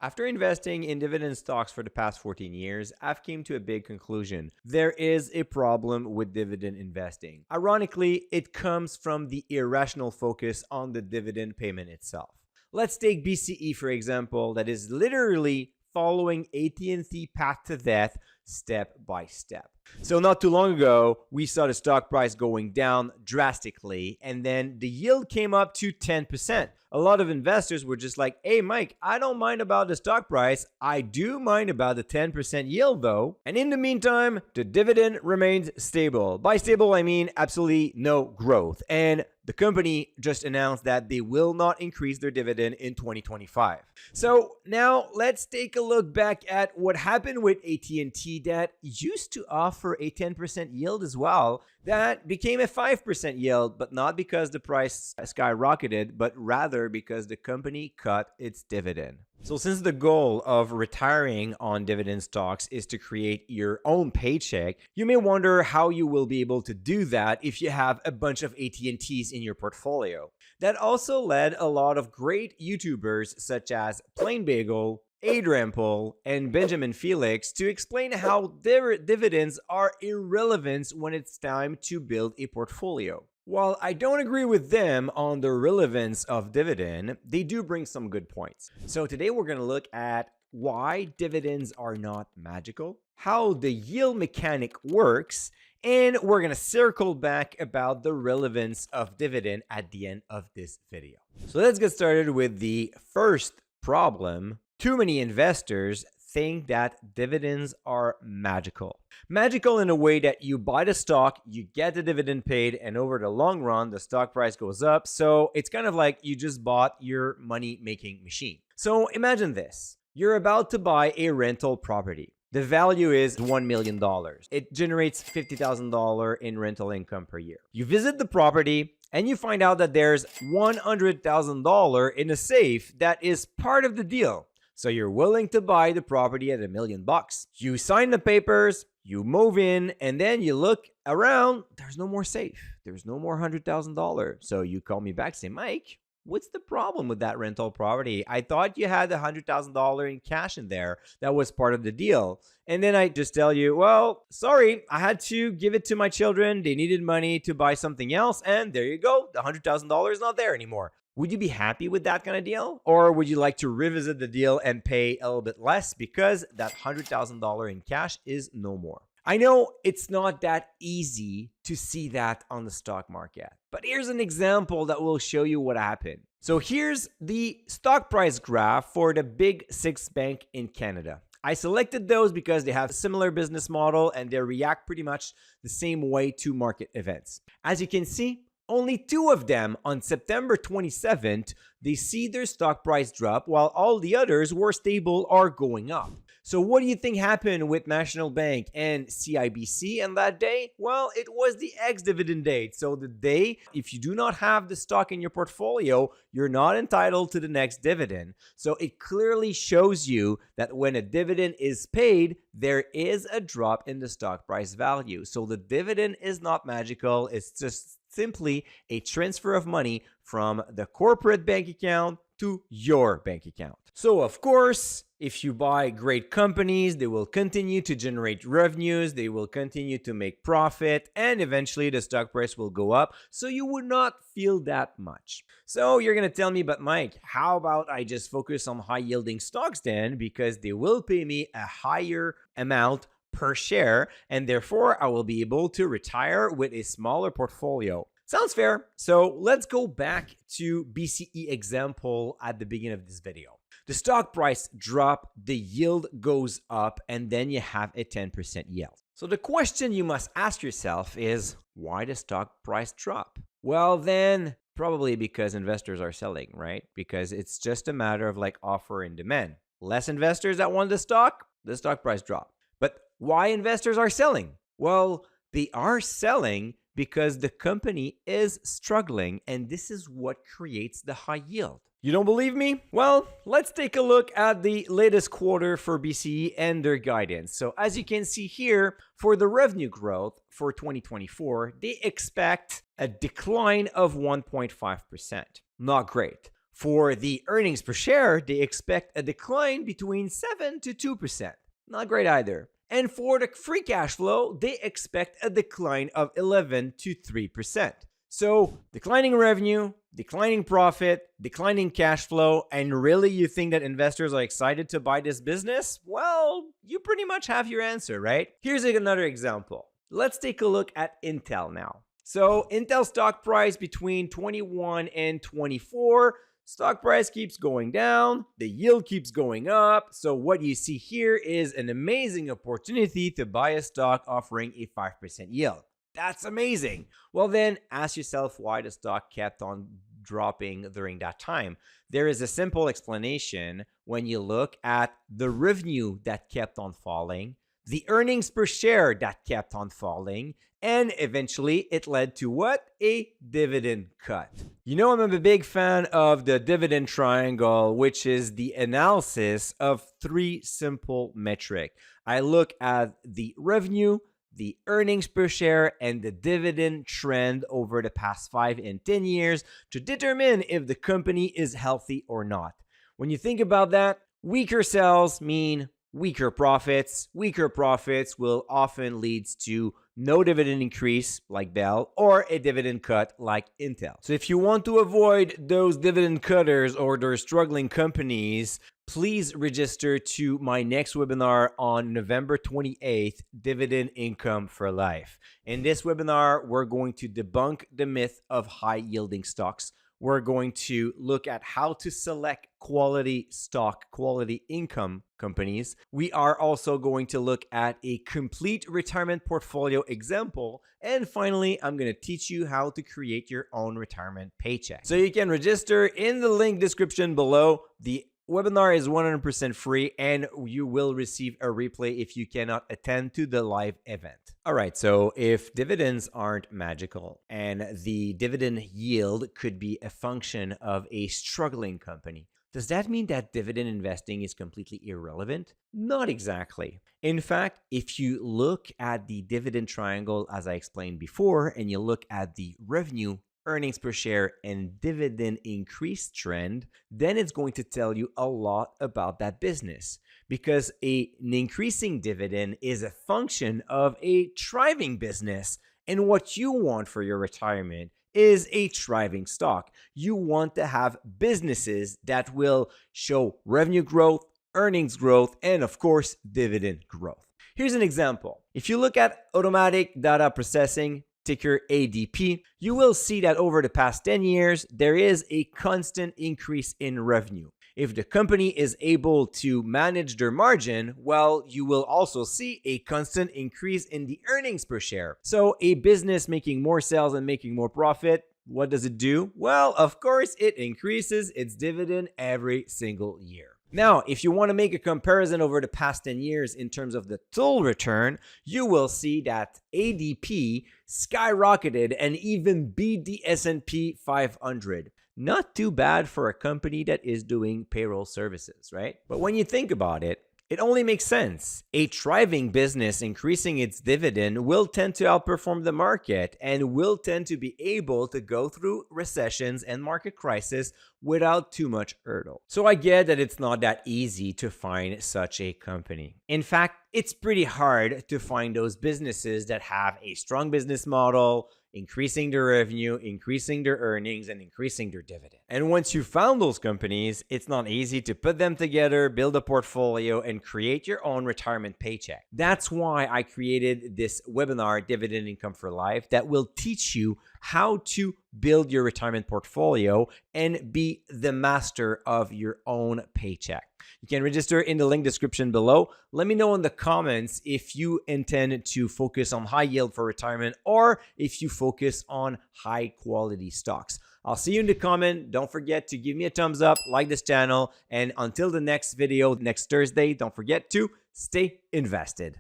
After investing in dividend stocks for the past 14 years, I've came to a big conclusion. There is a problem with dividend investing. Ironically, it comes from the irrational focus on the dividend payment itself. Let's take BCE for example, that is literally following AT&T path to death step by step. So not too long ago, we saw the stock price going down drastically, and then the yield came up to 10%. A lot of investors were just like, hey, Mike, I don't mind about the stock price. I do mind about the 10% yield though. And in the meantime, the dividend remained stable. By stable, I mean absolutely no growth. And the company just announced that they will not increase their dividend in 2025. So now let's take a look back at what happened with AT&T that used to offer a 10% yield as well. That became a 5% yield, but not because the price skyrocketed, but rather because the company cut its dividend. So since the goal of retiring on dividend stocks is to create your own paycheck, you may wonder how you will be able to do that if you have a bunch of AT&Ts in your portfolio. That also led a lot of great YouTubers such as Plain Bagel, Adrian Paul, and Benjamin Felix to explain how their dividends are irrelevant when it's time to build a portfolio. While I don't agree with them on the relevance of dividend, they do bring some good points. So today we're going to look at why dividends are not magical, how the yield mechanic works, and we're going to circle back about the relevance of dividend at the end of this video. So let's get started with the first problem. Too many investors think that dividends are magical. Magical in a way that you buy the stock, you get the dividend paid, and over the long run, the stock price goes up. So it's kind of like you just bought your money-making machine. So imagine this. You're about to buy a rental property. The value is $1 million. It generates $50,000 in rental income per year. You visit the property and you find out that there's $100,000 in a safe that is part of the deal. So you're willing to buy the property at $1 million. You sign the papers, you move in, and then you look around, there's no more safe. There's no more $100,000. So you call me back, say, Mike, what's the problem with that rental property? I thought you had $100,000 in cash in there. That was part of the deal. And then I just tell you, well, sorry, I had to give it to my children. They needed money to buy something else. And there you go. The $100,000 is not there anymore. Would you be happy with that kind of deal? Or would you like to revisit the deal and pay a little bit less because that $100,000 in cash is no more? I know it's not that easy to see that on the stock market, but here's an example that will show you what happened. So here's the stock price graph for the big six bank in Canada. I selected those because they have a similar business model and they react pretty much the same way to market events. As you can see, only two of them on September 27th, they see their stock price drop while all the others were stable or going up. So what do you think happened with National Bank and CIBC on that day? Well, it was the ex-dividend date. So the day, if you do not have the stock in your portfolio, you're not entitled to the next dividend. So it clearly shows you that when a dividend is paid, there is a drop in the stock price value. So the dividend is not magical. It's just simply a transfer of money from the corporate bank account to your bank account. So of course, if you buy great companies, they will continue to generate revenues, they will continue to make profit, and eventually the stock price will go up, so you would not feel that much. So you're going to tell me, but Mike, how about I just focus on high yielding stocks then, because they will pay me a higher amount per share, and therefore I will be able to retire with a smaller portfolio. Sounds fair. So let's go back to BCE example at the beginning of this video. The stock price drop, the yield goes up, and then you have a 10% yield. So the question you must ask yourself is, why does stock price drop? Well, then probably because investors are selling, right? Because it's just a matter of like offer and demand. Less investors that want the stock price drop. But why investors are selling? Well, they are selling because the company is struggling, and this is what creates the high yield. You don't believe me? Well, let's take a look at the latest quarter for BCE and their guidance. So as you can see here, for the revenue growth for 2024, they expect a decline of 1.5%. Not great. For the earnings per share, they expect a decline between 7 to 2%. Not great either. And for the free cash flow, they expect a decline of 11 to 3%. So, declining revenue, declining profit, declining cash flow, and really you think that investors are excited to buy this business? Well, you pretty much have your answer, right? Here's another example. Let's take a look at Intel now. So, Intel stock price between 21 and 24, stock price keeps going down, the yield keeps going up. So what you see here is an amazing opportunity to buy a stock offering a 5% yield. That's amazing. Well, then ask yourself why the stock kept on dropping during that time. There is a simple explanation when you look at the revenue that kept on falling, the earnings per share that kept on falling, and eventually it led to what? A dividend cut. You know, I'm a big fan of the dividend triangle, which is the analysis of three simple metrics. I look at the revenue, the earnings per share, and the dividend trend over the past 5 and 10 years to determine if the company is healthy or not. When you think about that, weaker sales mean weaker profits. Weaker profits will often lead to no dividend increase like Bell or a dividend cut like Intel. So if you want to avoid those dividend cutters or those struggling companies, please register to my next webinar on November 28th, Dividend Income for Life. In this webinar, we're going to debunk the myth of high-yielding stocks. We're going to look at how to select quality stock, quality income companies. We are also going to look at a complete retirement portfolio example. And finally, I'm going to teach you how to create your own retirement paycheck. So you can register in the link description below. The webinar is 100% free and you will receive a replay if you cannot attend to the live event. All right, so if dividends aren't magical and the dividend yield could be a function of a struggling company, does that mean that dividend investing is completely irrelevant? Not exactly. In fact, if you look at the dividend triangle, as I explained before, and you look at the revenue, earnings per share, and dividend increase trend, then it's going to tell you a lot about that business, because an increasing dividend is a function of a thriving business. And what you want for your retirement is a thriving stock. You want to have businesses that will show revenue growth, earnings growth, and of course, dividend growth. Here's an example. If you look at automatic data processing, ticker ADP, you will see that over the past 10 years, there is a constant increase in revenue. If the company is able to manage their margin, well, you will also see a constant increase in the earnings per share. So a business making more sales and making more profit, what does it do? Well, of course, it increases its dividend every single year. Now, if you want to make a comparison over the past 10 years in terms of the total return, you will see that ADP skyrocketed and even beat the S&P 500. Not too bad for a company that is doing payroll services, right? But when you think about it, it only makes sense. A thriving business increasing its dividend will tend to outperform the market and will tend to be able to go through recessions and market crisis without too much hurdle. So I get that it's not that easy to find such a company. In fact, it's pretty hard to find those businesses that have a strong business model, increasing their revenue, increasing their earnings, and increasing their dividend. And once you found those companies, it's not easy to put them together, build a portfolio, and create your own retirement paycheck. That's why I created this webinar, Dividend Income for Life, that will teach you how to build your retirement portfolio and be the master of your own paycheck. You can register in the link description below. Let me know in the comments if you intend to focus on high yield for retirement or if you focus on high quality stocks. I'll see you in the comment. Don't forget to give me a thumbs up, like this channel, and until the next video next Thursday, don't forget to stay invested.